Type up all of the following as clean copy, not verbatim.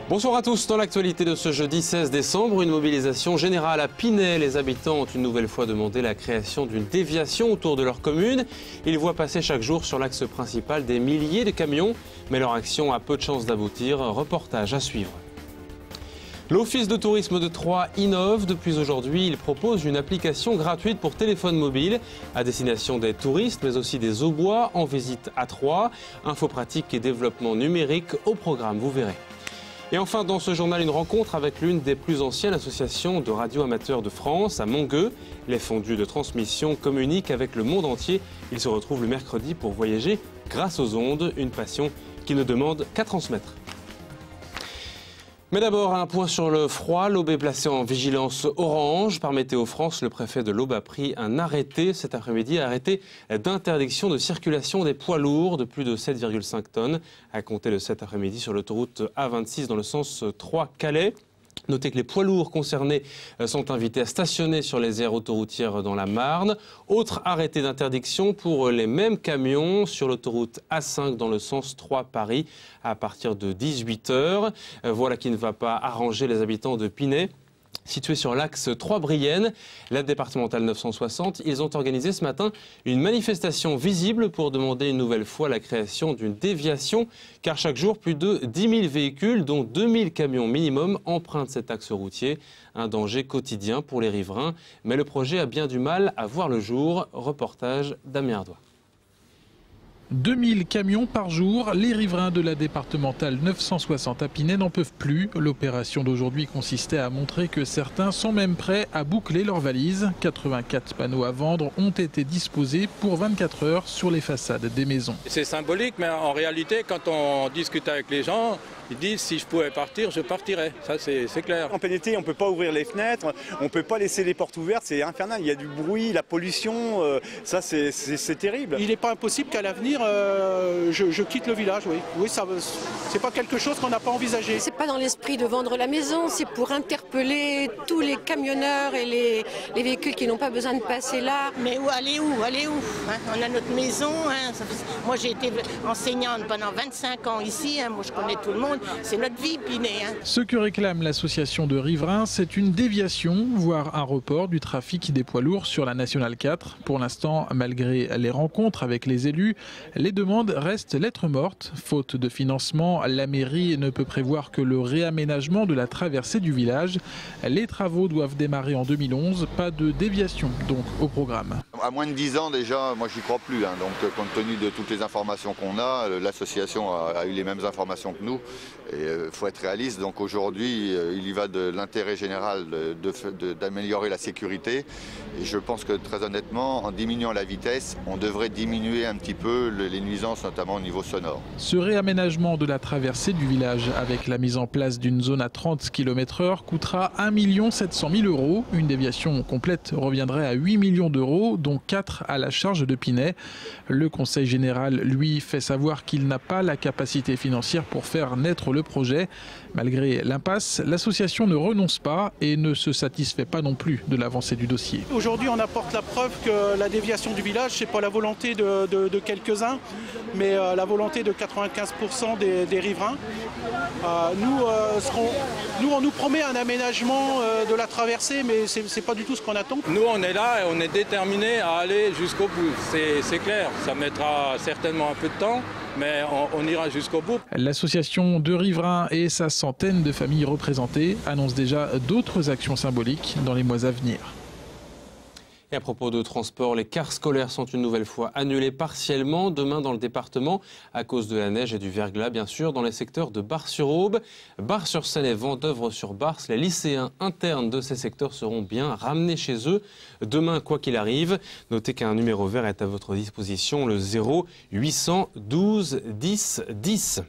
Bonsoir à tous. Dans l'actualité de ce jeudi 16 décembre, une mobilisation générale à Pinay. Les habitants ont une nouvelle fois demandé la création d'une déviation autour de leur commune. Ils voient passer chaque jour sur l'axe principal des milliers de camions, mais leur action a peu de chances d'aboutir. Reportage à suivre. L'Office de tourisme de Troyes innove. Depuis aujourd'hui, il propose une application gratuite pour téléphone mobile à destination des touristes, mais aussi des Aubois en visite à Troyes. Info pratique et développement numérique au programme, vous verrez. Et enfin, dans ce journal, une rencontre avec l'une des plus anciennes associations de radio amateurs de France, à Mongueux. Les fondus de transmission communiquent avec le monde entier. Ils se retrouvent le mercredi pour voyager grâce aux ondes, une passion qui ne demande qu'à transmettre. Mais d'abord, un point sur le froid. L'Aube est placée en vigilance orange. Par Météo France, le préfet de l'Aube a pris un arrêté cet après-midi, arrêté d'interdiction de circulation des poids lourds de plus de 7,5 tonnes à compter de cet après-midi sur l'autoroute A26 dans le sens Troyes-Calais. Notez que les poids lourds concernés sont invités à stationner sur les aires autoroutières dans la Marne. Autre arrêté d'interdiction pour les mêmes camions sur l'autoroute A5 dans le sens Troyes-Paris à partir de 18 h. Voilà qui ne va pas arranger les habitants de Pinay. Situé sur l'axe Troyes-Brienne, la départementale 960, ils ont organisé ce matin une manifestation visible pour demander une nouvelle fois la création d'une déviation, car chaque jour, plus de 10 000 véhicules, dont 2 000 camions minimum, empruntent cet axe routier. Un danger quotidien pour les riverains, mais le projet a bien du mal à voir le jour. Reportage Damien Ardois. 2000 camions par jour, les riverains de la départementale 960 à Pinay n'en peuvent plus. L'opération d'aujourd'hui consistait à montrer que certains sont même prêts à boucler leurs valises. 84 panneaux à vendre ont été disposés pour 24 heures sur les façades des maisons. C'est symbolique, mais en réalité, quand on discute avec les gens, ils disent si je pouvais partir, je partirais. Ça, c'est clair. En plein été, on ne peut pas ouvrir les fenêtres, on ne peut pas laisser les portes ouvertes, c'est infernal. Il y a du bruit, la pollution, ça c'est terrible. Il n'est pas impossible qu'à l'avenir, je quitte le village, oui. Oui, ça c'est pas quelque chose qu'on n'a pas envisagé. C'est pas dans l'esprit de vendre la maison, c'est pour interpeller tous les camionneurs et les véhicules qui n'ont pas besoin de passer là. Mais allez où hein? On a notre maison. Hein? Moi, j'ai été enseignante pendant 25 ans ici. Hein? Moi, je connais tout le monde. C'est notre vie, Pinay. Hein. Ce que réclame l'association de riverains, c'est une déviation, voire un report du trafic des poids lourds sur la Nationale 4. Pour l'instant, malgré les rencontres avec les élus, les demandes restent lettres mortes. Faute de financement, la mairie ne peut prévoir que le réaménagement de la traversée du village. Les travaux doivent démarrer en 2011. Pas de déviation, donc, au programme. À moins de 10 ans déjà, moi j'y crois plus. Hein. Donc compte tenu de toutes les informations qu'on a, l'association a eu les mêmes informations que nous. Il faut être réaliste. Donc aujourd'hui, il y va de l'intérêt général d'améliorer la sécurité. Et je pense que très honnêtement, en diminuant la vitesse, on devrait diminuer un petit peu les nuisances, notamment au niveau sonore. Ce réaménagement de la traversée du village avec la mise en place d'une zone à 30 km/h coûtera 1 700 000 €. Une déviation complète reviendrait à 8 millions d'euros, dont 4 à la charge de Pinay. Le Conseil général, lui, fait savoir qu'il n'a pas la capacité financière pour faire naître le projet. Malgré l'impasse, l'association ne renonce pas et ne se satisfait pas non plus de l'avancée du dossier. Aujourd'hui, on apporte la preuve que la déviation du village, c'est pas la volonté de quelques-uns, mais la volonté de 95% des riverains. Nous, on nous promet un aménagement de la traversée, mais c'est pas du tout ce qu'on attend. Nous, on est là et on est déterminés à aller jusqu'au bout. C'est clair, ça mettra certainement un peu de temps, mais on ira jusqu'au bout. L'association de riverains et sa centaine de familles représentées annoncent déjà d'autres actions symboliques dans les mois à venir. Et à propos de transport, les cars scolaires sont une nouvelle fois annulés partiellement demain dans le département à cause de la neige et du verglas, bien sûr, dans les secteurs de Bar-sur-Aube, Bar-sur-Seine et Vendeuvre-sur-Barse. Les lycéens internes de ces secteurs seront bien ramenés chez eux demain, quoi qu'il arrive. Notez qu'un numéro vert est à votre disposition, le 0812 10 10.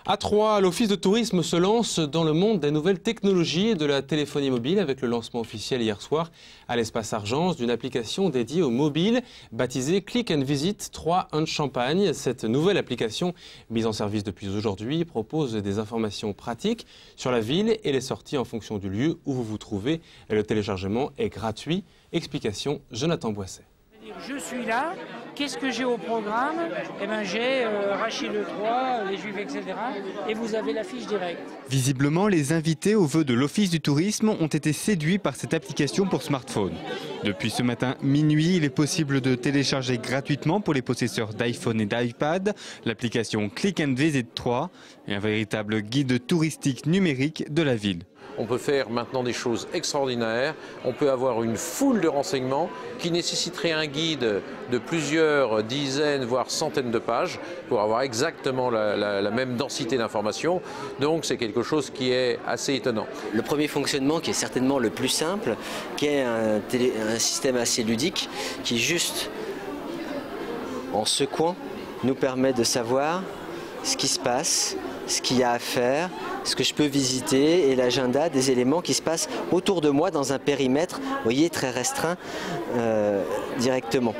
À Troyes, l'Office de tourisme se lance dans le monde des nouvelles technologies et de la téléphonie mobile avec le lancement officiel hier soir à l'espace Argence d'une application dédiée aux mobiles baptisée Click and Visit Troyes and Champagne. Cette nouvelle application, mise en service depuis aujourd'hui, propose des informations pratiques sur la ville et les sorties en fonction du lieu où vous vous trouvez. Le téléchargement est gratuit. Explication Jonathan Boisset. Je suis là, qu'est-ce que j'ai au programme? Eh bien j'ai Rachid le 3, les Juifs, etc. Et vous avez la fiche directe. Visiblement, les invités aux vœux de l'Office du tourisme ont été séduits par cette application pour smartphone. Depuis ce matin minuit, il est possible de télécharger gratuitement pour les possesseurs d'iPhone et d'iPad l'application Click and Visit 3, un véritable guide touristique numérique de la ville. On peut faire maintenant des choses extraordinaires, on peut avoir une foule de renseignements qui nécessiterait un guide de plusieurs dizaines, voire centaines de pages pour avoir exactement la même densité d'informations. Donc c'est quelque chose qui est assez étonnant. Le premier fonctionnement, qui est certainement le plus simple, qui est un système assez ludique, qui juste en secouant nous permet de savoir ce qui se passe, ce qu'il y a à faire, ce que je peux visiter et l'agenda des éléments qui se passent autour de moi dans un périmètre, vous voyez, très restreint directement.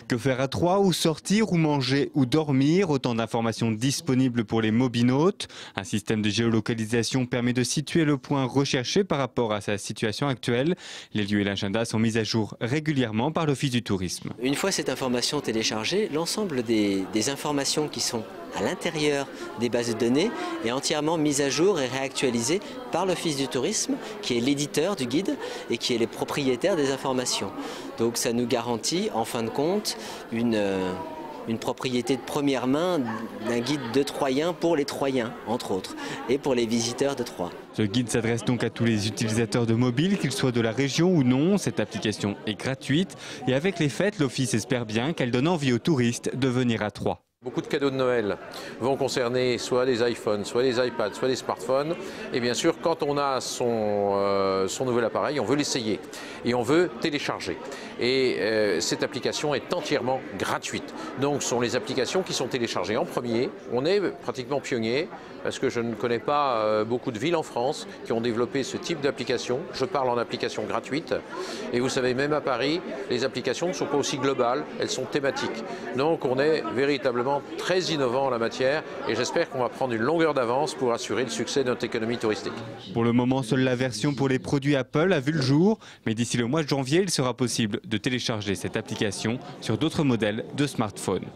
Que faire à Troyes, où sortir, où manger, où dormir, autant d'informations disponibles pour les mobinautes. Un système de géolocalisation permet de situer le point recherché par rapport à sa situation actuelle. Les lieux et l'agenda sont mis à jour régulièrement par l'Office du tourisme. Une fois cette information téléchargée, l'ensemble des informations qui sont à l'intérieur des bases de données est entièrement mise à jour et réactualisée par l'Office du tourisme, qui est l'éditeur du guide et qui est les propriétaires des informations. Donc ça nous garantit en fin de compte une propriété de première main d'un guide de Troyens pour les Troyens, entre autres, et pour les visiteurs de Troyes. Ce guide s'adresse donc à tous les utilisateurs de mobile, qu'ils soient de la région ou non. Cette application est gratuite et avec les fêtes, l'Office espère bien qu'elle donne envie aux touristes de venir à Troyes. Beaucoup de cadeaux de Noël vont concerner soit des iPhones, soit des iPads, soit des smartphones. Et bien sûr, quand on a son nouvel appareil, on veut l'essayer et on veut télécharger. Et cette application est entièrement gratuite. Donc ce sont les applications qui sont téléchargées en premier. On est pratiquement pionnier parce que je ne connais pas beaucoup de villes en France qui ont développé ce type d'application. Je parle en application gratuite. Et vous savez, même à Paris, les applications ne sont pas aussi globales, elles sont thématiques. Donc on est véritablement très innovant en la matière et j'espère qu'on va prendre une longueur d'avance pour assurer le succès de notre économie touristique. Pour le moment, seule la version pour les produits Apple a vu le jour, mais d'ici le mois de janvier, il sera possible de télécharger cette application sur d'autres modèles de smartphones.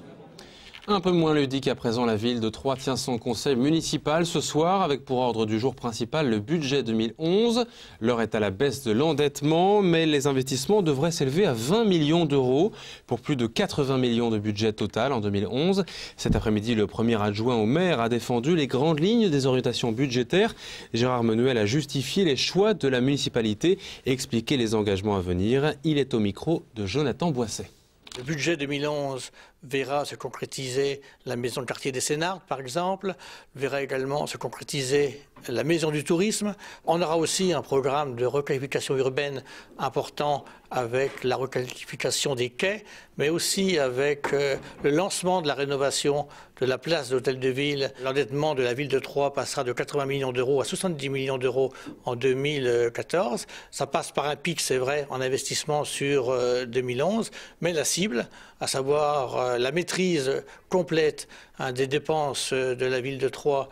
Un peu moins ludique à présent, la ville de Troyes tient son conseil municipal ce soir avec pour ordre du jour principal le budget 2011. L'heure est à la baisse de l'endettement, mais les investissements devraient s'élever à 20 millions d'euros pour plus de 80 millions de budget total en 2011. Cet après-midi, le premier adjoint au maire a défendu les grandes lignes des orientations budgétaires. Gérard Menuel a justifié les choix de la municipalité et expliqué les engagements à venir. Il est au micro de Jonathan Boisset. Le budget 2011 verra se concrétiser la maison de quartier des Sénards, par exemple, verra également se concrétiser la maison du tourisme. On aura aussi un programme de requalification urbaine important avec la requalification des quais, mais aussi avec le lancement de la rénovation de la place de l'Hôtel de Ville. L'endettement de la ville de Troyes passera de 80 millions d'euros à 70 millions d'euros en 2014. Ça passe par un pic, c'est vrai, en investissement sur 2011, mais la cible, à savoir la maîtrise complète des dépenses de la ville de Troyes,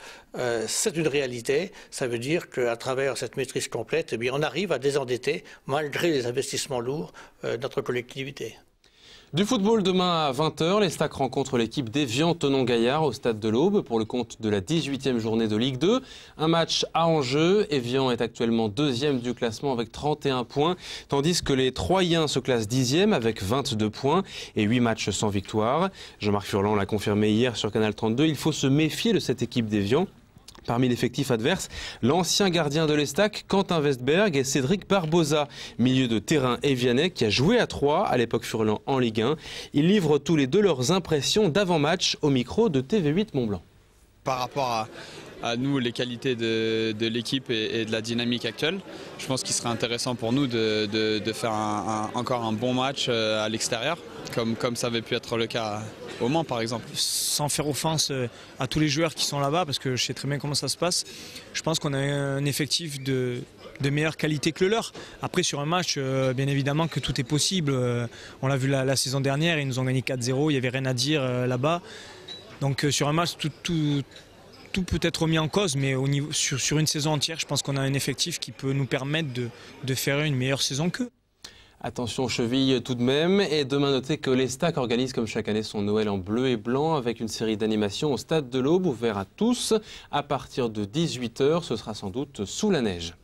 c'est une réalité. Ça veut dire qu'à travers cette maîtrise complète, eh bien, on arrive à désendetter, malgré les investissements lourds, notre collectivité. Du football demain à 20h, les Stacks rencontrent l'équipe d'Évian-Thonon-Gaillard au stade de l'Aube pour le compte de la 18e journée de Ligue 2. Un match à enjeu. Évian est actuellement 2e du classement avec 31 points, tandis que les Troyens se classent 10e avec 22 points et 8 matchs sans victoire. Jean-Marc Furlan l'a confirmé hier sur Canal 32. Il faut se méfier de cette équipe d'Évian. Parmi l'effectif adverse, l'ancien gardien de l'Estac, Quentin Westberg et Cédric Barbosa, milieu de terrain évianais qui a joué à Troyes à l'époque Furlan en Ligue 1. Ils livrent tous les deux leurs impressions d'avant-match au micro de TV8 Mont-Blanc. Par rapport à nous, les qualités de l'équipe et de la dynamique actuelle, je pense qu'il serait intéressant pour nous de faire encore un bon match à l'extérieur, comme ça avait pu être le cas au Mans par exemple. Sans faire offense à tous les joueurs qui sont là-bas, parce que je sais très bien comment ça se passe, je pense qu'on a un effectif de meilleure qualité que le leur. Après sur un match, bien évidemment que tout est possible. On l'a vu la saison dernière, ils nous ont gagné 4-0, il n'y avait rien à dire là-bas. Donc sur un match, tout peut être remis en cause, mais sur une saison entière, je pense qu'on a un effectif qui peut nous permettre de faire une meilleure saison qu'eux. Attention aux chevilles tout de même. Et demain, notez que l'Estac organise comme chaque année son Noël en bleu et blanc avec une série d'animations au Stade de l'Aube ouvert à tous. À partir de 18 h, ce sera sans doute sous la neige.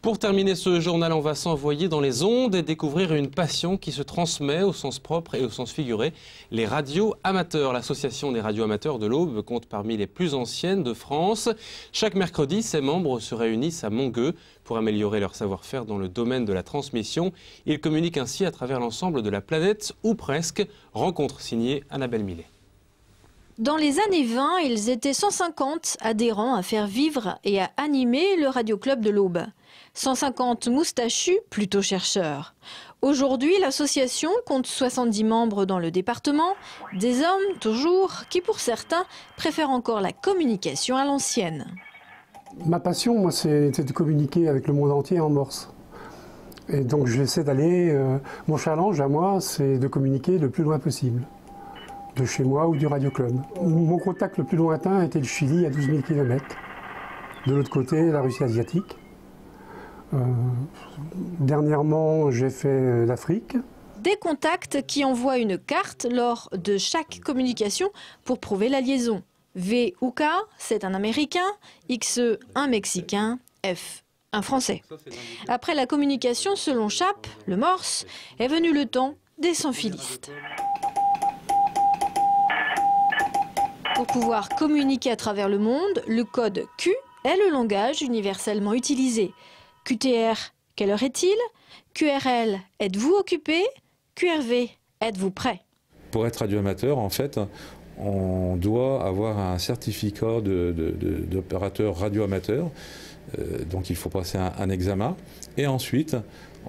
Pour terminer ce journal, on va s'envoyer dans les ondes et découvrir une passion qui se transmet au sens propre et au sens figuré. Les radios amateurs. L'association des radios amateurs de l'Aube compte parmi les plus anciennes de France. Chaque mercredi, ses membres se réunissent à Mongueux pour améliorer leur savoir-faire dans le domaine de la transmission. Ils communiquent ainsi à travers l'ensemble de la planète, ou presque. Rencontre signée Annabelle Millet. Dans les années 20, ils étaient 150 adhérents à faire vivre et à animer le Radio-Club de l'Aube. 150 moustachus, plutôt chercheurs. Aujourd'hui, l'association compte 70 membres dans le département, des hommes toujours, qui pour certains préfèrent encore la communication à l'ancienne. Ma passion, moi, c'est de communiquer avec le monde entier en morse. Et donc j'essaie d'aller... mon challenge à moi, c'est de communiquer le plus loin possible, de chez moi ou du Radio-Club. Mon contact le plus lointain était le Chili à 12 000 km. De l'autre côté, la Russie asiatique. Dernièrement, j'ai fait l'Afrique. Des contacts qui envoient une carte lors de chaque communication pour prouver la liaison. V ou K, c'est un Américain, XE, un Mexicain, F, un Français. Après la communication selon Chappe, le morse, est venu le temps des sans-filistes. Pour pouvoir communiquer à travers le monde, le code Q est le langage universellement utilisé. QTR, quelle heure est-il? QRL, êtes-vous occupé? QRV, êtes-vous prêt? Pour être radioamateur, en fait, on doit avoir un certificat d'opérateur radioamateur. Donc il faut passer un examen. Et ensuite,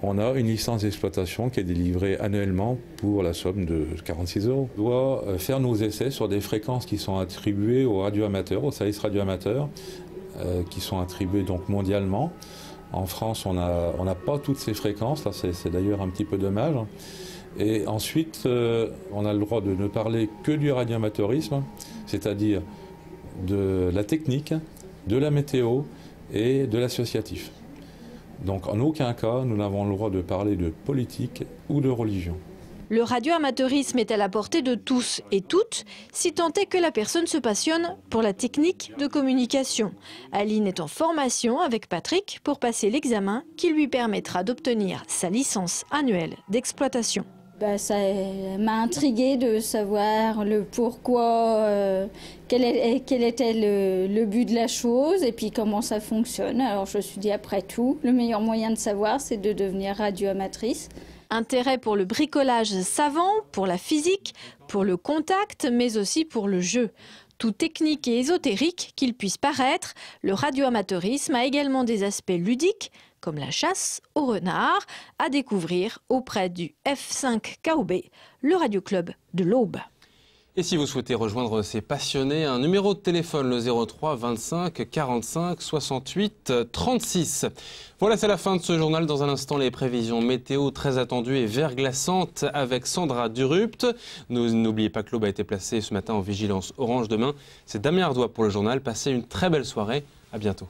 on a une licence d'exploitation qui est délivrée annuellement pour la somme de 46 €. On doit faire nos essais sur des fréquences qui sont attribuées aux radioamateurs, aux services radioamateurs, qui sont attribués donc mondialement. En France, on n'a pas toutes ces fréquences, là c'est d'ailleurs un petit peu dommage. Et ensuite, on a le droit de ne parler que du radioamateurisme, c'est-à-dire de la technique, de la météo et de l'associatif. Donc en aucun cas, nous n'avons le droit de parler de politique ou de religion. Le radioamateurisme est à la portée de tous et toutes, si tant est que la personne se passionne pour la technique de communication. Aline est en formation avec Patrick pour passer l'examen qui lui permettra d'obtenir sa licence annuelle d'exploitation. Ça m'a intriguée de savoir le pourquoi, quel était le but de la chose et puis comment ça fonctionne. Alors je me suis dit, après tout, le meilleur moyen de savoir, c'est de devenir radioamatrice. Intérêt pour le bricolage savant, pour la physique, pour le contact, mais aussi pour le jeu. Tout technique et ésotérique qu'il puisse paraître, le radioamateurisme a également des aspects ludiques, comme la chasse au renard, à découvrir auprès du F5 KOB, le Radio-Club de l'Aube. Et si vous souhaitez rejoindre ces passionnés, un numéro de téléphone, le 03 25 45 68 36. Voilà, c'est la fin de ce journal. Dans un instant, les prévisions météo très attendues et verglaçantes avec Sandra Durupt. N'oubliez pas que l'Aube a été placée ce matin en vigilance orange. Demain, c'est Damien Ardois pour le journal. Passez une très belle soirée. À bientôt.